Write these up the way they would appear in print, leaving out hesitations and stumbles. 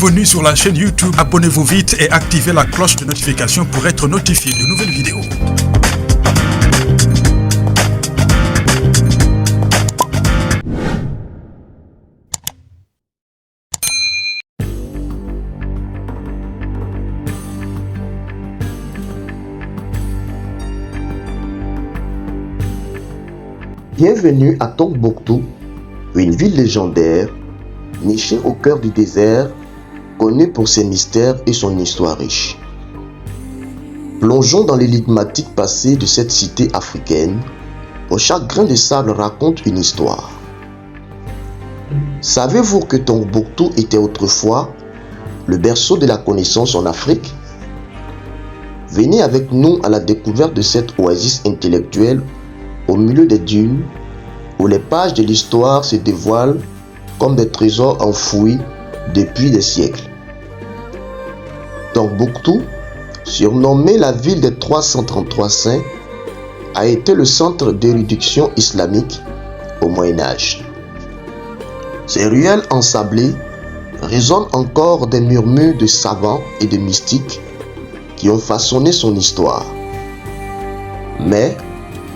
Bienvenue sur la chaîne YouTube. Abonnez-vous vite et activez la cloche de notification pour être notifié de nouvelles vidéos. Bienvenue à Tombouctou, une ville légendaire, nichée au cœur du désert, connue pour ses mystères et son histoire riche. Plongeons dans l'énigmatique passé de cette cité africaine, où chaque grain de sable raconte une histoire. Savez-vous que Tombouctou était autrefois le berceau de la connaissance en Afrique? Venez avec nous à la découverte de cette oasis intellectuelle au milieu des dunes, où les pages de l'histoire se dévoilent comme des trésors enfouis depuis des siècles. Tombouctou, surnommée la ville des 333 saints, a été le centre d'érudition islamique au Moyen-Âge. Ses ruelles ensablées résonnent encore des murmures de savants et de mystiques qui ont façonné son histoire. Mais,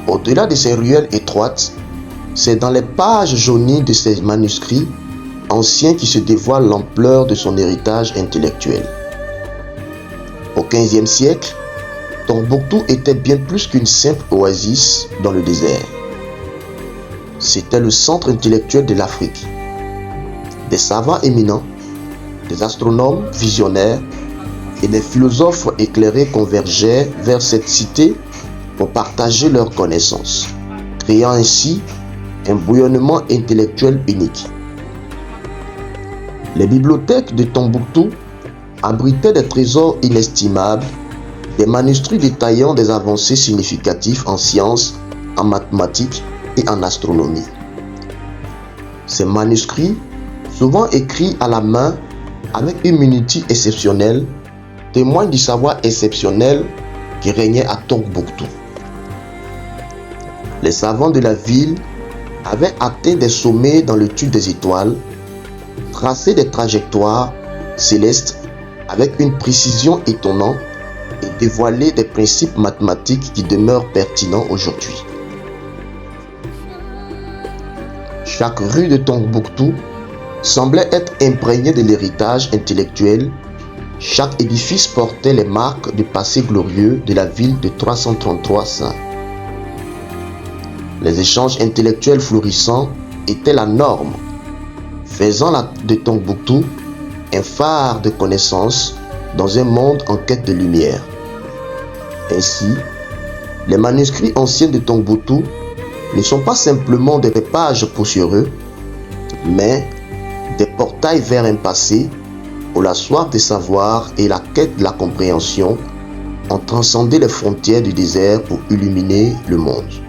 au-delà de ces ruelles étroites, c'est dans les pages jaunies de ces manuscrits anciens qui se dévoile l'ampleur de son héritage intellectuel. Au XVe siècle, Tombouctou était bien plus qu'une simple oasis dans le désert. C'était le centre intellectuel de l'Afrique. Des savants éminents, des astronomes visionnaires et des philosophes éclairés convergeaient vers cette cité pour partager leurs connaissances, créant ainsi un bouillonnement intellectuel unique. Les bibliothèques de Tombouctou abritaient des trésors inestimables, des manuscrits détaillant des avancées significatives en sciences, en mathématiques et en astronomie. Ces manuscrits, souvent écrits à la main avec une minutie exceptionnelle, témoignent du savoir exceptionnel qui régnait à Tombouctou. Les savants de la ville avaient atteint des sommets dans le tube des étoiles, tracé des trajectoires célestes avec une précision étonnante et dévoilé des principes mathématiques qui demeurent pertinents aujourd'hui. Chaque rue de Tombouctou semblait être imprégnée de l'héritage intellectuel. Chaque édifice portait les marques du passé glorieux de la ville de 333 saints. Les échanges intellectuels florissants étaient la norme, faisant de Tombouctou un phare de connaissances dans un monde en quête de lumière. Ainsi, les manuscrits anciens de Tombouctou ne sont pas simplement des pages poussiéreux, mais des portails vers un passé où la soif de savoir et la quête de la compréhension ont transcendé les frontières du désert pour illuminer le monde.